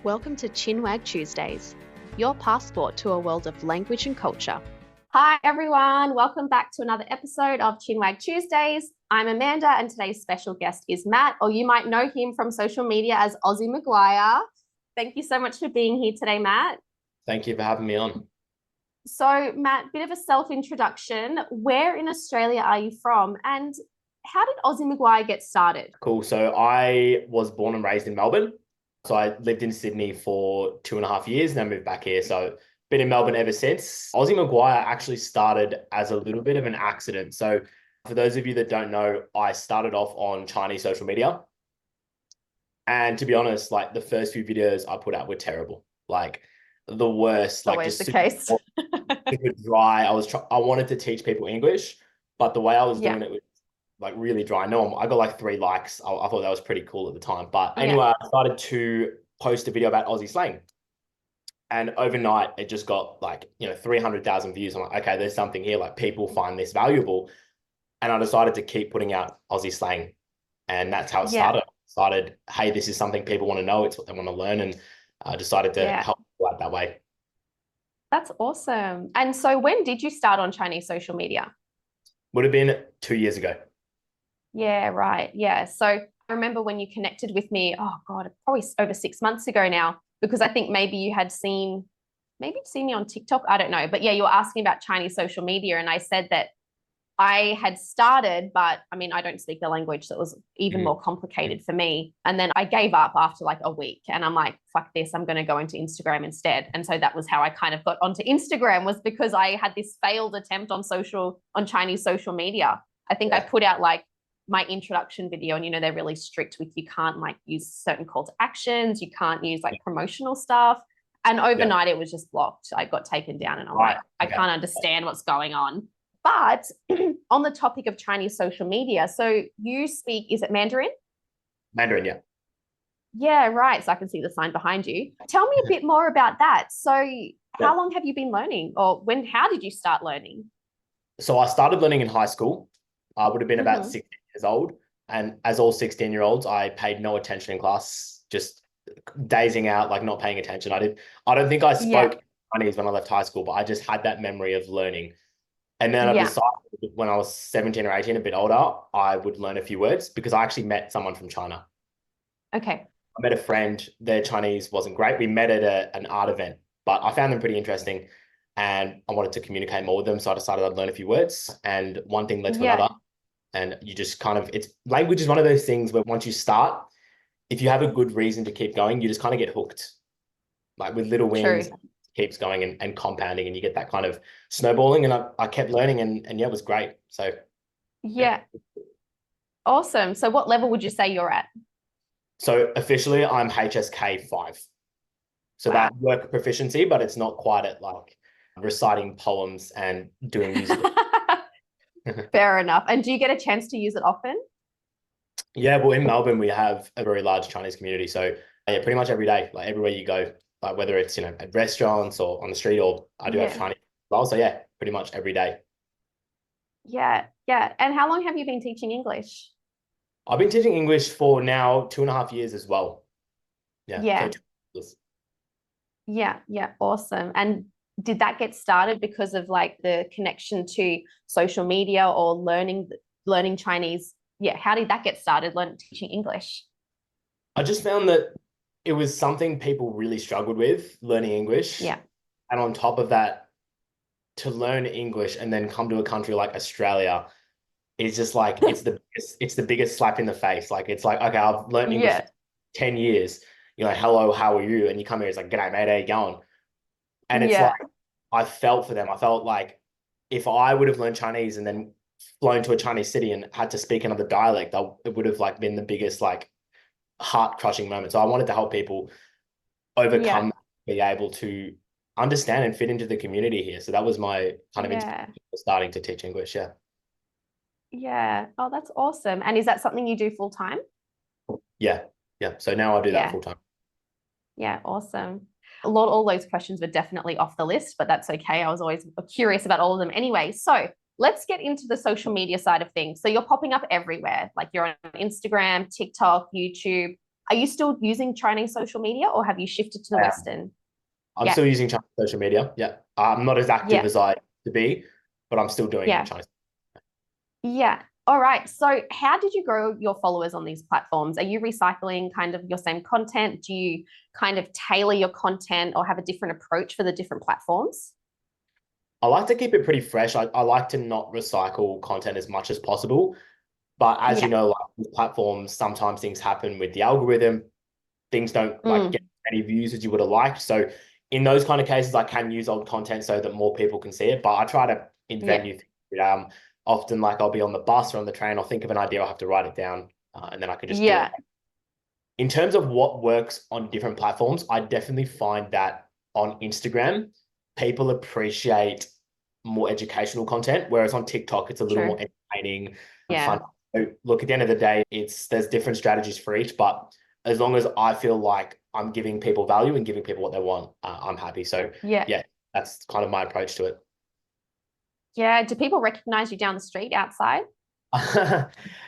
Welcome to Chinwag Tuesdays, your passport to a world of language and culture. Hi everyone, welcome back to another episode of Chinwag Tuesdays. I'm Amanda and today's special guest is Matt, or you might know him from social media as Aussie Maguire. Thank you so much for being here today, Matt. Thank you for having me on. So Matt, bit of a self-introduction. Where in Australia are you from and how did Aussie Maguire get started? Cool. So I was born and raised in Melbourne. So I lived in Sydney for 2.5 years and then moved back here. So been in Melbourne ever since. Aussie Maguire actually started as a little bit of an accident. So for those of you that don't know, I started off on Chinese social media. And to be honest, like the first few videos I put out were terrible. Like the worst. Like Always just the case. super dry. I wanted to teach people English, but the way I was doing it was like really dry. No, I got like 3 likes. I thought that was pretty cool at the time. But anyway, I started to post a video about Aussie slang. And overnight, it just got like, 300,000 views. I'm like, okay, there's something here. Like people find this valuable. And I decided to keep putting out Aussie slang. And that's how it started. Hey, this is something people want to know. It's what they want to learn. And I decided to help people out that way. That's awesome. And so when did you start on Chinese social media? Would have been 2 years ago. Yeah, right. Yeah. So I remember when you connected with me, oh God, probably over 6 months ago now, because I think maybe you had seen me on TikTok. I don't know. But yeah, you were asking about Chinese social media. And I said that I had started, but I mean, I don't speak the language, so it was even more complicated for me. And then I gave up after like a week and I'm like, fuck this, I'm going to go into Instagram instead. And so that was how I kind of got onto Instagram, was because I had this failed attempt on Chinese social media. I think I put out like my introduction video and, they're really strict with, you can't like use certain call to actions. You can't use like promotional stuff. And overnight it was just blocked. I got taken down and I'm like, I can't understand what's going on. But on the topic of Chinese social media, so you speak, is it Mandarin? Mandarin, yeah. Yeah, right. So I can see the sign behind you. Tell me a bit more about that. So how long have you been learning, or how did you start learning? So I started learning in high school. I would have been about 16 years old. And as all 16-year-olds, I paid no attention in class, just dazing out, like not paying attention. I don't think I spoke Chinese when I left high school, but I just had that memory of learning. And then I decided when I was 17 or 18, a bit older, I would learn a few words because I actually met someone from China. Okay. I met a friend. Their Chinese wasn't great. We met at an art event, but I found them pretty interesting and I wanted to communicate more with them. So I decided I'd learn a few words and one thing led to another. And you just language is one of those things where once you start, if you have a good reason to keep going, you just kind of get hooked. Like with little wins. Keeps going and compounding and you get that kind of snowballing, and I kept learning and it was great. So awesome. So what level would you say you're at? So officially I'm HSK 5. So that work proficiency, but it's not quite at like reciting poems and doing music. Fair enough. And do you get a chance to use it often? Yeah, well in Melbourne we have a very large Chinese community, so pretty much every day, like everywhere you go, like whether it's at restaurants or on the street, or I do have Chinese as well. So yeah, pretty much every day. Yeah. And how long have you been teaching English? I've been teaching English for now 2.5 years as well. Yeah. Awesome. And did that get started because of like the connection to social media or learning Chinese? Yeah. How did that get started, teaching English? I just found that it was something people really struggled with, learning English. Yeah. And on top of that, to learn English and then come to a country like Australia is just like, it's the biggest slap in the face. Like, it's like, okay, I've learned English for 10 years. You're like, hello, how are you? And you come here, it's like, g'day, mate, how you going? And it's like, I felt for them. I felt like if I would have learned Chinese and then flown to a Chinese city and had to speak another dialect, it would have like been the biggest like heart-crushing moment. So I wanted to help people overcome that, be able to understand and fit into the community here. So that was my kind of inspiration for starting to teach English. Yeah. Oh, that's awesome. And is that something you do full time? Yeah. So now I do that full time. Yeah, awesome. All those questions were definitely off the list, but that's okay. I was always curious about all of them anyway. So let's get into the social media side of things. So you're popping up everywhere. Like you're on Instagram, TikTok, YouTube. Are you still using Chinese social media, or have you shifted to the Western? I'm Yeah. still using Chinese social media. Yeah. I'm not as active Yeah. as I to be, but I'm still doing Yeah. Chinese. Yeah. All right. So how did you grow your followers on these platforms? Are you recycling kind of your same content? Do you kind of tailor your content or have a different approach for the different platforms? I like to keep it pretty fresh. I like to not recycle content as much as possible. But as you Yeah. know, like with platforms, sometimes things happen with the algorithm. Things don't like get as many views as you would have liked. So in those kind of cases, I can use old content so that more people can see it. But I try to invent new things. Often like I'll be on the bus or on the train, I'll think of an idea, I'll have to write it down, and then I can just do it. In terms of what works on different platforms, I definitely find that on Instagram, people appreciate more educational content, whereas on TikTok, it's a little more entertaining and fun. So look, at the end of the day, there's different strategies for each, but as long as I feel like I'm giving people value and giving people what they want, I'm happy. So yeah, that's kind of my approach to it. Yeah. Do people recognize you down the street outside?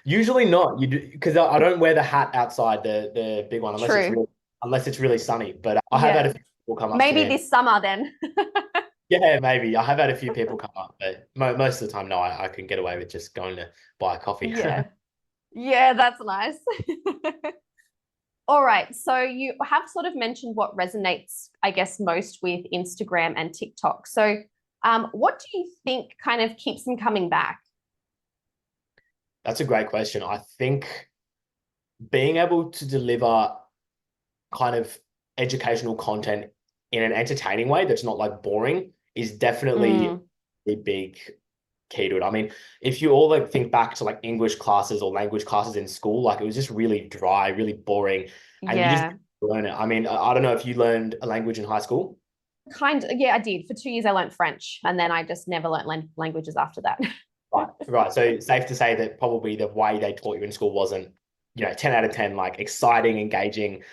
Usually not. You do because I don't wear the hat outside, the big one, unless it's really sunny. But I have had a few people come up to Maybe me. this summer then. Yeah, maybe. I have had a few people come up, but most of the time, no, I can get away with just going to buy a coffee. Yeah, that's nice. All right. So you have sort of mentioned what resonates, I guess, most with Instagram and TikTok. So what do you think kind of keeps them coming back? That's a great question. I think being able to deliver kind of educational content in an entertaining way that's not like boring is definitely a big key to it. I mean, if you all like think back to like English classes or language classes in school, like it was just really dry, really boring, and you just learn it. I mean, I don't know if you learned a language in high school. Kind of, yeah, I did. For 2 years, I learned French, and then I just never learned languages after that. Right. So safe to say that probably the way they taught you in school wasn't, 10 out of 10, like exciting, engaging.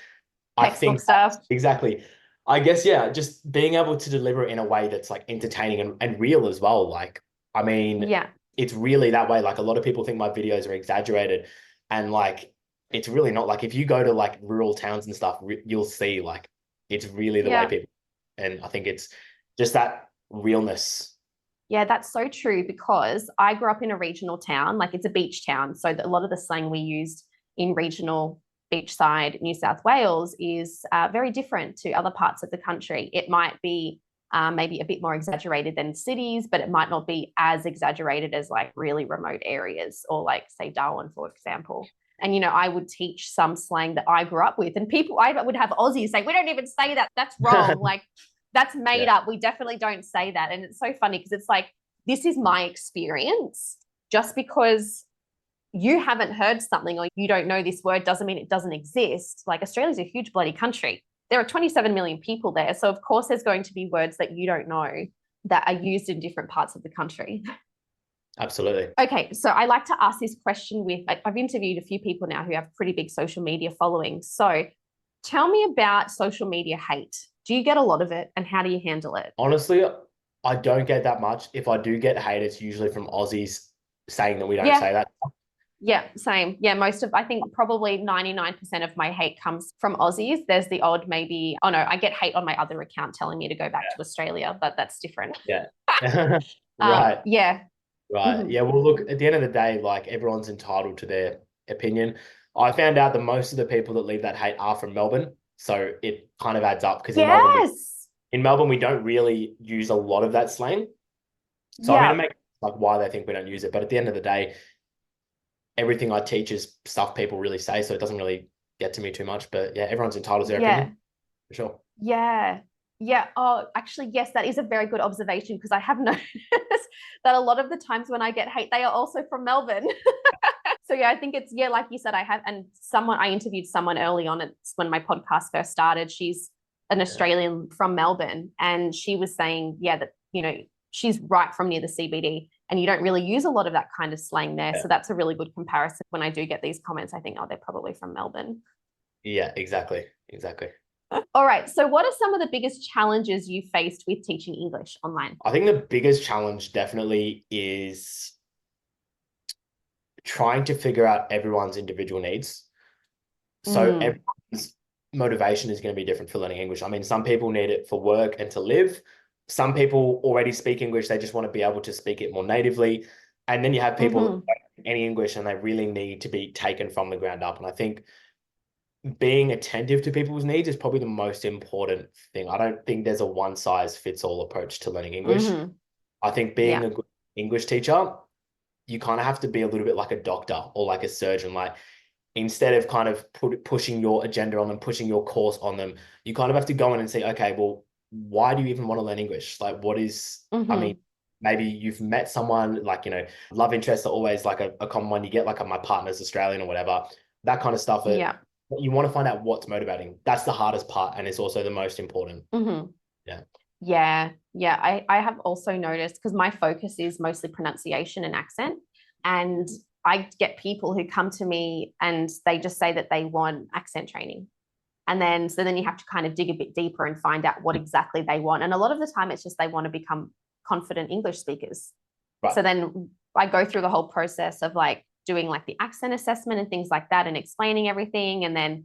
I think stuff. Exactly. I guess, yeah, just being able to deliver it in a way that's like entertaining and real as well. Like, I mean, it's really that way. Like a lot of people think my videos are exaggerated, and like, it's really not. Like if you go to like rural towns and stuff, you'll see like, it's really the way people, and I think it's just that realness. Yeah, that's so true because I grew up in a regional town, like it's a beach town. So a lot of the slang we used in regional beachside New South Wales is very different to other parts of the country. It might be maybe a bit more exaggerated than cities, but it might not be as exaggerated as like really remote areas or like say Darwin, for example. And, I would teach some slang that I grew up with, and I would have Aussies say, we don't even say that. That's wrong. Like, that's made up. We definitely don't say that. And it's so funny because it's like, this is my experience. Just because you haven't heard something or you don't know this word doesn't mean it doesn't exist. Like Australia's a huge bloody country. There are 27 million people there. So of course there's going to be words that you don't know that are used in different parts of the country. Absolutely. Okay, so I like to ask this question I've interviewed a few people now who have pretty big social media followings. So tell me about social media hate. Do you get a lot of it, and how do you handle it? Honestly, I don't get that much. If I do get hate, it's usually from Aussies saying that we don't say that. Yeah, same. Yeah, I think probably 99% of my hate comes from Aussies. There's the odd maybe, oh no, I get hate on my other account telling me to go back to Australia, but that's different. Yeah. Right. Yeah. Right. Yeah. Well, look, at the end of the day, like everyone's entitled to their opinion. I found out that most of the people that leave that hate are from Melbourne. So it kind of adds up because in Melbourne, we don't really use a lot of that slang. So I'm going to make like why they think we don't use it. But at the end of the day, everything I teach is stuff people really say. So it doesn't really get to me too much. But yeah, everyone's entitled to their opinion. For sure. Yeah. Yeah. Oh, actually, yes, that is a very good observation because I have noticed that a lot of the times when I get hate, they are also from Melbourne. So yeah, I think it's, like you said, I interviewed someone early on. It's when my podcast first started. She's an Australian from Melbourne, and she was saying, that, she's right from near the CBD, and you don't really use a lot of that kind of slang there. So that's a really good comparison. When I do get these comments, I think, oh, they're probably from Melbourne. Yeah, exactly. Exactly. All right. So what are some of the biggest challenges you faced with teaching English online? I think the biggest challenge definitely is trying to figure out everyone's individual needs. So everyone motivation is going to be different for learning English. I mean, some people need it for work and to live. Some people already speak English. They just want to be able to speak it more natively. And then you have people that don't speak any English and they really need to be taken from the ground up. And I think being attentive to people's needs is probably the most important thing. I don't think there's a one size fits all approach to learning English. I think being a good English teacher, you kind of have to be a little bit like a doctor or like a surgeon. Like, instead of kind of pushing your agenda on them, pushing your course on them, you kind of have to go in and say, okay, well, why do you even want to learn English? Like, what is, I mean, maybe you've met someone, like, love interests are always like a common one. You get like, my partner's Australian or whatever, that kind of stuff. You want to find out what's motivating. That's the hardest part. And it's also the most important. Yeah. I have also noticed, because my focus is mostly pronunciation and accent. And I get people who come to me and they just say that they want accent training. And then, so then you have to kind of dig a bit deeper and find out what exactly they want. And a lot of the time it's just they want to become confident English speakers. So then I go through the whole process of like doing like the accent assessment and things like that and explaining everything. And then,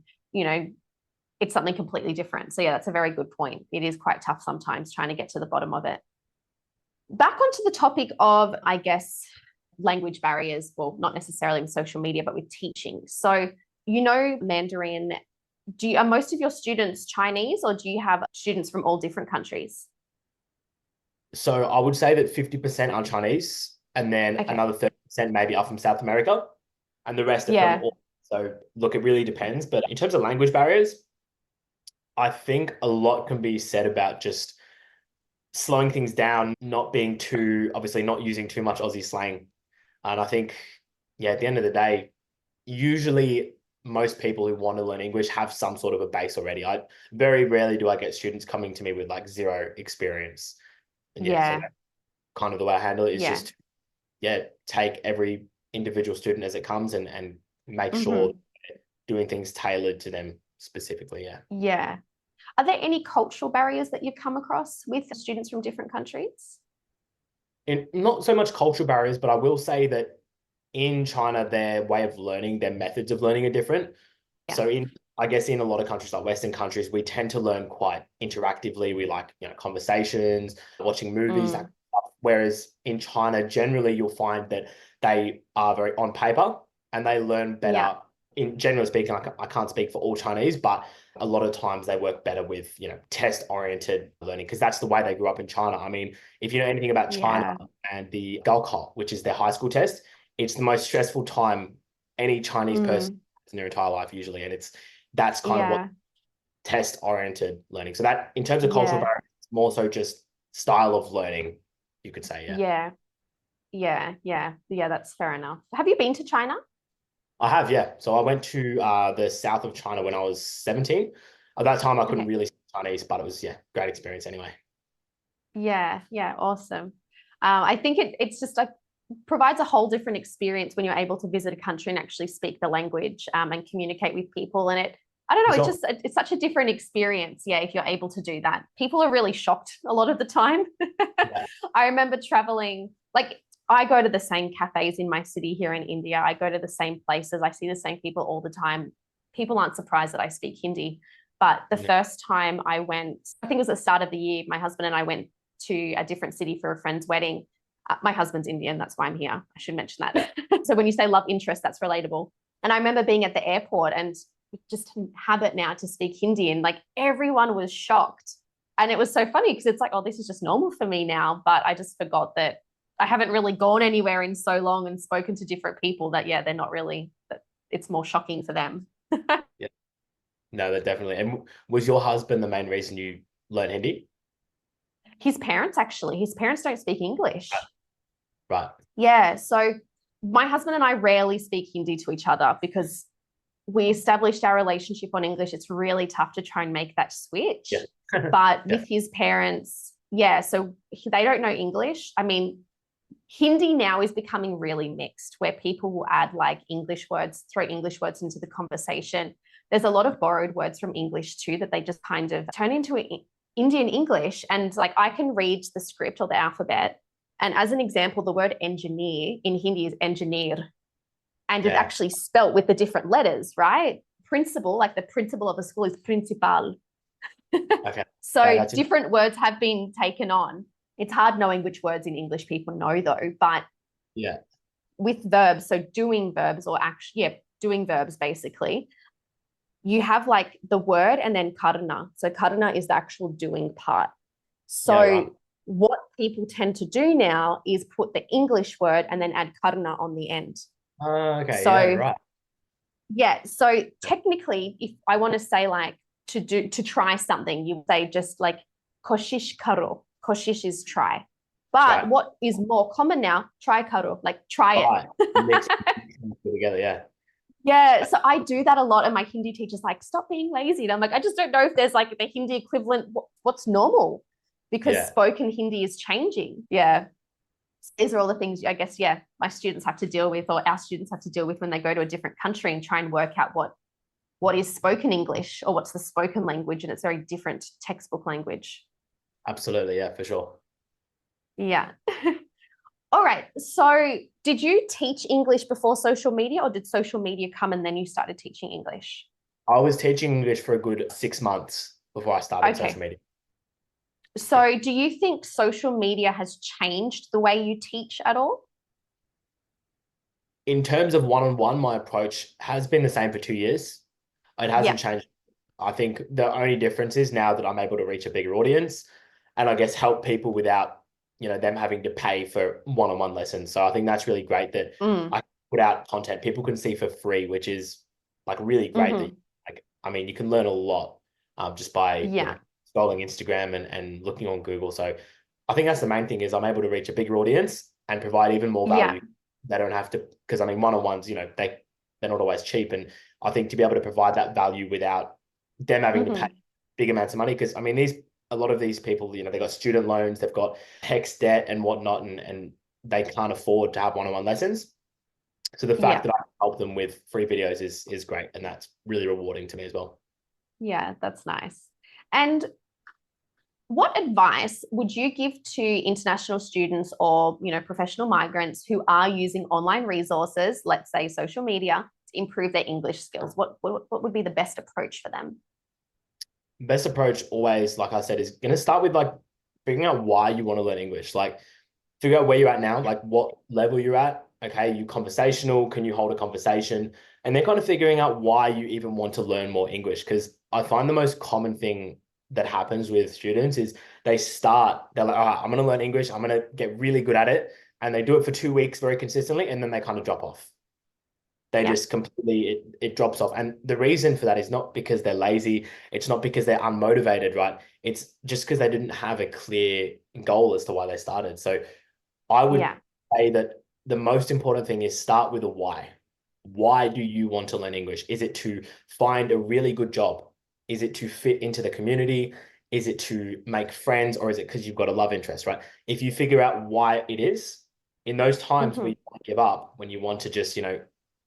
it's something completely different. So yeah, that's a very good point. It is quite tough sometimes trying to get to the bottom of it. Back onto the topic of, I guess, language barriers. Well, not necessarily with social media, but with teaching. So, Mandarin, are most of your students Chinese, or do you have students from all different countries? So I would say that 50% are Chinese, and then another 30% maybe are from South America, and the rest are from all. So look, it really depends. But in terms of language barriers, I think a lot can be said about just slowing things down, not being too, obviously not using too much Aussie slang. And I think, at the end of the day, usually most people who want to learn English have some sort of a base already. I very rarely do I get students coming to me with like zero experience. And so that's kind of the way I handle it is just, take every individual student as it comes and make sure doing things tailored to them specifically. Yeah. Are there any cultural barriers that you've come across with students from different countries? Not so much cultural barriers, but I will say that in China, their way of learning, their methods of learning are different. So I guess in a lot of countries, like Western countries, we tend to learn quite interactively. We like, conversations, watching movies, that kind of stuff. Whereas in China, generally, you'll find that they are very on paper and they learn better. In generally speaking, I can't speak for all Chinese, but a lot of times they work better with, test-oriented learning, because that's the way they grew up in China. I mean, if you know anything about China and the Gaokao, which is their high school test, it's the most stressful time any Chinese person has in their entire life usually. And that's kind of what test-oriented learning. So that, in terms of cultural barriers, it's more so just style of learning, you could say. Yeah, that's fair enough. Have you been to China? I have, So I went to the south of China when I was 17. At that time, I couldn't really speak Chinese, but it was, great experience anyway. Yeah, awesome. I think it's just like provides a whole different experience when you're able to visit a country and actually speak the language and communicate with people. And I don't know, it's such a different experience, if you're able to do that. People are really shocked a lot of the time. I remember traveling, like, I go to the same cafes in my city here in India. I go to the same places. I see the same people all the time. People aren't surprised that I speak Hindi. But the first time I went, I think it was the start of the year, my husband and I went to a different city for a friend's wedding. My husband's Indian. That's why I'm here. I should mention that. So when you say love interest, that's relatable. And I remember being at the airport and just habit now to speak Hindi, and like everyone was shocked. And it was so funny because it's like, oh, this is just normal for me now. But I just forgot that I haven't really gone anywhere in so long and spoken to different people that, they're not really, that it's more shocking for them. No, that definitely. And was your husband the main reason you learned Hindi? His parents, actually. His parents don't speak English. Right. Yeah. So my husband and I rarely speak Hindi to each other because we established our relationship on English. It's really tough to try and make that switch. But with his parents, so they don't know English. I mean, Hindi now is becoming really mixed, where people will add like English words, throw English words into the conversation. There's a lot of borrowed words from English too that they just kind of turn into Indian English. And like I can read the script or the alphabet. And as an example, the word engineer in Hindi is engineer. And it's actually spelt with the different letters, right? principal, like the principal of a school, is principal. Okay. So Yeah, different words have been taken on. It's hard knowing which words in English people know though, but yeah. with verbs, so doing verbs or actually, yeah, doing verbs basically, you have like the word and then karna. So karna is the actual doing part. So right. what people tend to do now is put the English word and then add karna on the end. Okay. So Yeah, right. yeah, so technically, if I want to say like to try something, you say just like koshish karo. Koshish is try. But what is more common now, try karo, like try it. Mix together, yeah. Yeah, so I do that a lot, and my Hindi teacher's like, stop being lazy. And I'm like, I just don't know if there's like the Hindi equivalent, what's normal, because spoken Hindi is changing. Yeah. These are all the things, I guess, yeah, my students have to deal with, or our students have to deal with when they go to a different country and try and work out what is spoken English or what's the spoken language, and it's very different textbook language. Absolutely, yeah, for sure. Yeah. All right. So did you teach English before social media, or did social media come and then you started teaching English? I was teaching English for a good 6 months before I started social media. So do you think social media has changed the way you teach at all? In terms of one-on-one, my approach has been the same for 2 years. It hasn't changed. I think the only difference is now that I'm able to reach a bigger audience and I guess help people without, them having to pay for one-on-one lessons. So I think that's really great that I put out content people can see for free, which is like really great. That, you can learn a lot just by scrolling Instagram and looking on Google. So I think that's the main thing is I'm able to reach a bigger audience and provide even more value. They don't have to, because one-on-ones, they're not always cheap. And I think to be able to provide that value without them having to pay big amounts of money, because a lot of these people, they've got student loans, they've got HECS debt and whatnot, and they can't afford to have one-on-one lessons. So the fact that I help them with free videos is great. And that's really rewarding to me as well. Yeah, that's nice. And what advice would you give to international students or, professional migrants who are using online resources, let's say social media, to improve their English skills? What would be the best approach for them? Best approach always, like I said, is going to start with like figuring out why you want to learn English. Like figure out where you're at now, like what level you're at. Okay, you conversational, can you hold a conversation? And then kind of figuring out why you even want to learn more English. Because I find the most common thing that happens with students is they're like, all right, I'm going to learn English. I'm going to get really good at it. And they do it for 2 weeks very consistently. And then they kind of drop off. They just completely, it drops off. And the reason for that is not because they're lazy. It's not because they're unmotivated, right? It's just because they didn't have a clear goal as to why they started. So I would say that the most important thing is start with a why. Why do you want to learn English? Is it to find a really good job? Is it to fit into the community? Is it to make friends? Or is it because you've got a love interest, right? If you figure out why it is, in those times where you want to give up, when you want to just,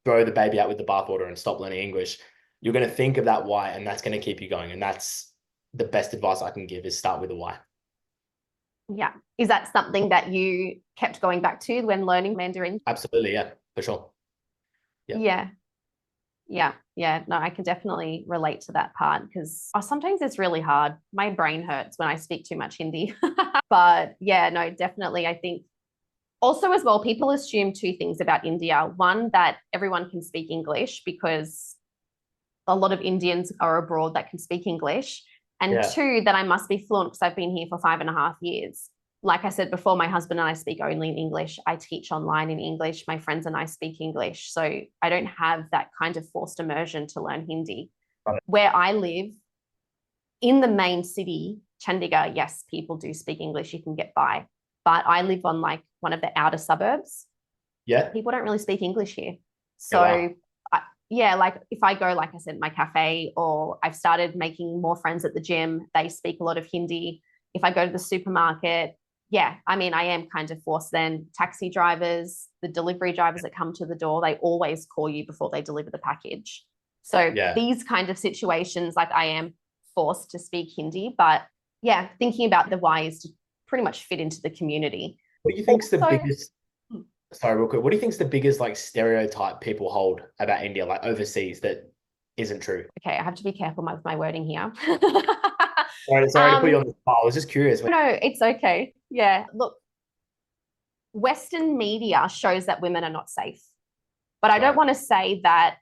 throw the baby out with the bathwater and stop learning English, you're going to think of that why, and that's going to keep you going. And that's the best advice I can give is start with a why. Yeah. Is that something that you kept going back to when learning Mandarin? Absolutely. Yeah, for sure. Yeah. No, I can definitely relate to that part because sometimes it's really hard. My brain hurts when I speak too much Hindi. But yeah, no, definitely. I think also as well, people assume two things about India. One, that everyone can speak English because a lot of Indians are abroad that can speak English. And two, that I must be fluent because I've been here for 5.5 years. Like I said before, my husband and I speak only in English. I teach online in English. My friends and I speak English. So I don't have that kind of forced immersion to learn Hindi. Where I live, in the main city, Chandigarh, yes, people do speak English. You can get by. But I live on like one of the outer suburbs. Yeah. People don't really speak English here. So like if I go, like I said, my cafe, or I've started making more friends at the gym, they speak a lot of Hindi. If I go to the supermarket, I am kind of forced then. Taxi drivers, the delivery drivers that come to the door, they always call you before they deliver the package. So these kind of situations, like I am forced to speak Hindi, but thinking about the why is to pretty much fit into the community. What do you think's the biggest, sorry, real quick, what do you think's the biggest like stereotype people hold about India, like overseas, that isn't true. Okay, I have to be careful with my wording here. Sorry to put you on the spot. I was just curious. No, it's okay. Yeah, look, Western media shows that women are not safe, but I don't want to say that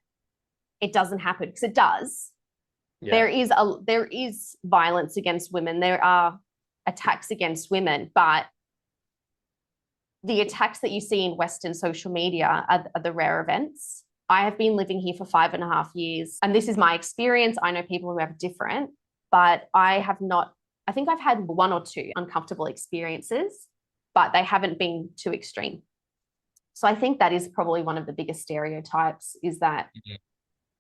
it doesn't happen, because it does. Yeah. There is violence against women. There are attacks against women, but the attacks that you see in Western social media are the rare events. I have been living here for 5.5 years, and this is my experience. I know people who have different, but I think I've had 1 or 2 uncomfortable experiences, but they haven't been too extreme. So I think that is probably one of the biggest stereotypes, is that,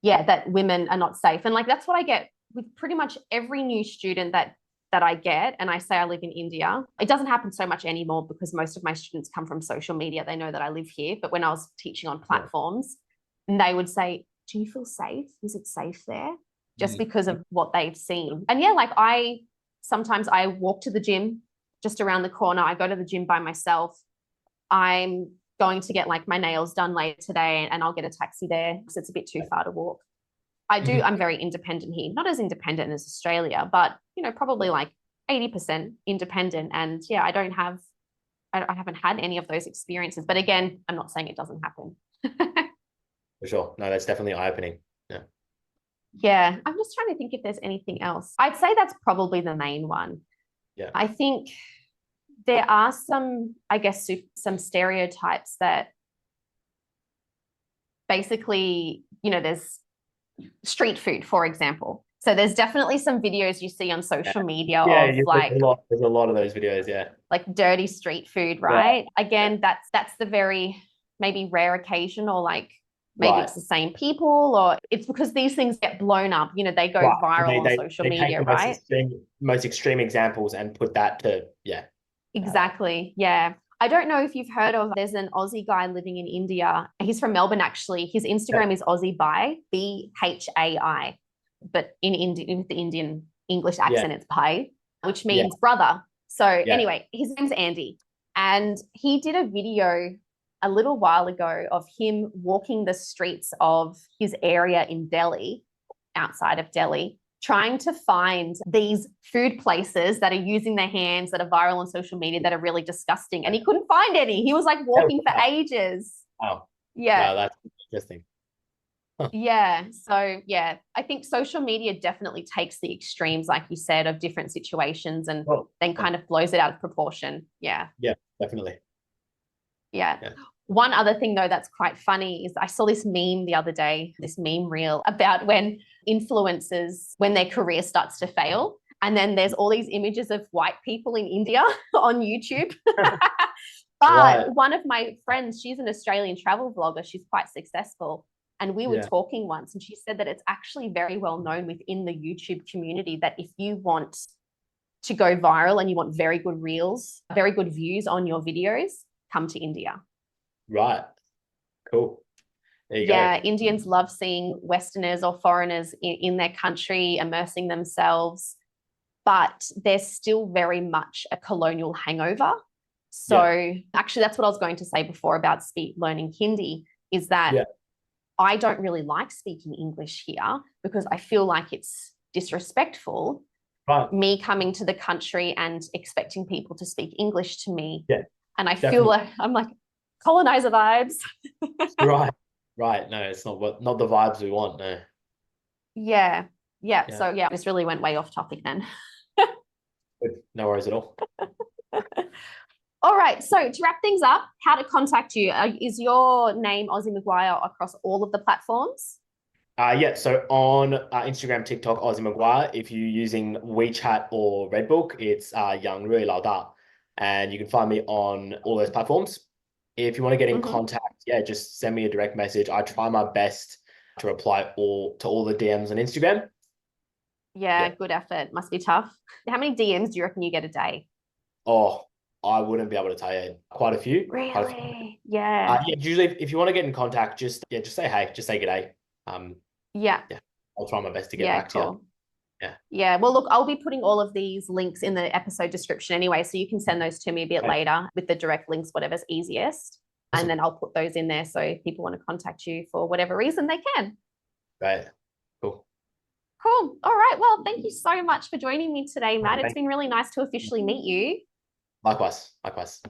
that women are not safe. And like, that's what I get with pretty much every new student that I get. And I say I live in India. It doesn't happen so much anymore because most of my students come from social media. They know that I live here. But when I was teaching on platforms, they would say, do you feel safe? Is it safe there? Just because of what they've seen. And yeah, like sometimes I walk to the gym just around the corner. I go to the gym by myself. I'm going to get like my nails done later today, and I'll get a taxi there because it's a bit too far to walk. I'm very independent here, not as independent as Australia, but probably like 80% independent. And yeah, I haven't had any of those experiences. But again, I'm not saying it doesn't happen. For sure. No, that's definitely eye-opening. Yeah. Yeah. I'm just trying to think if there's anything else. I'd say that's probably the main one. Yeah. I think there are some stereotypes that basically, there's street food, for example. So there's definitely some videos you see on social media of like, there's a lot of those videos, like dirty street food, right? Again, that's the very maybe rare occasion, or like maybe it's the same people, or it's because these things get blown up. They go viral on social media, right? Most extreme examples and put that to Exactly. Yeah. I don't know if you've heard of, there's an Aussie guy living in India. He's from Melbourne, actually. His Instagram is Aussie Bhai, Bhai. But in with the Indian English accent, it's Bhai, which means brother. So anyway, his name's Andy. And he did a video a little while ago of him walking the streets of his area in Delhi, outside of Delhi, trying to find these food places that are using their hands, that are viral on social media, that are really disgusting. And he couldn't find any. He was like walking for ages. Wow. Yeah. Wow, that's interesting. Yeah. So yeah, I think social media definitely takes the extremes, like you said, of different situations, and then kind of blows it out of proportion. Yeah. Yeah, definitely. Yeah. One other thing though that's quite funny is I saw this meme the other day, this meme reel about when influencers, when their career starts to fail, and then there's all these images of white people in India on YouTube. But one of my friends, she's an Australian travel vlogger. She's quite successful. And we were talking once, and she said that it's actually very well known within the YouTube community that if you want to go viral and you want very good reels, very good views on your videos, come to India. Right. Cool. There you go. Indians love seeing Westerners or foreigners in their country immersing themselves, but there's still very much a colonial hangover. So actually, that's what I was going to say before about learning Hindi, is that I don't really like speaking English here because I feel like it's disrespectful. Right. Me coming to the country and expecting people to speak English to me. Yeah. And I feel like I'm like colonizer vibes. Right. No, it's not the vibes we want. No. Yeah. So this really went way off topic then. No worries at all. All right. So to wrap things up, how to contact you? Is your name Ozzie Maguire across all of the platforms? So on Instagram, TikTok, Aussie Maguire. If you're using WeChat or Redbook, it's Young Rui Lao Da. And you can find me on all those platforms. If you want to get in contact, just send me a direct message. I try my best to reply to all the DMs on Instagram. Yeah, good effort. Must be tough. How many DMs do you reckon you get a day? Oh, I wouldn't be able to tell you. Quite a few. Really? Quite a few. Yeah. Usually, if you want to get in contact, just say hey, just say g'day. I'll try my best to get back to you. Yeah. Well, look, I'll be putting all of these links in the episode description anyway, so you can send those to me a bit later with the direct links, whatever's easiest. Awesome. And then I'll put those in there so if people want to contact you for whatever reason, they can. Right. Cool. Cool. All right. Well, thank you so much for joining me today, Matt. It's Thank been really nice to officially meet you. Likewise. Likewise.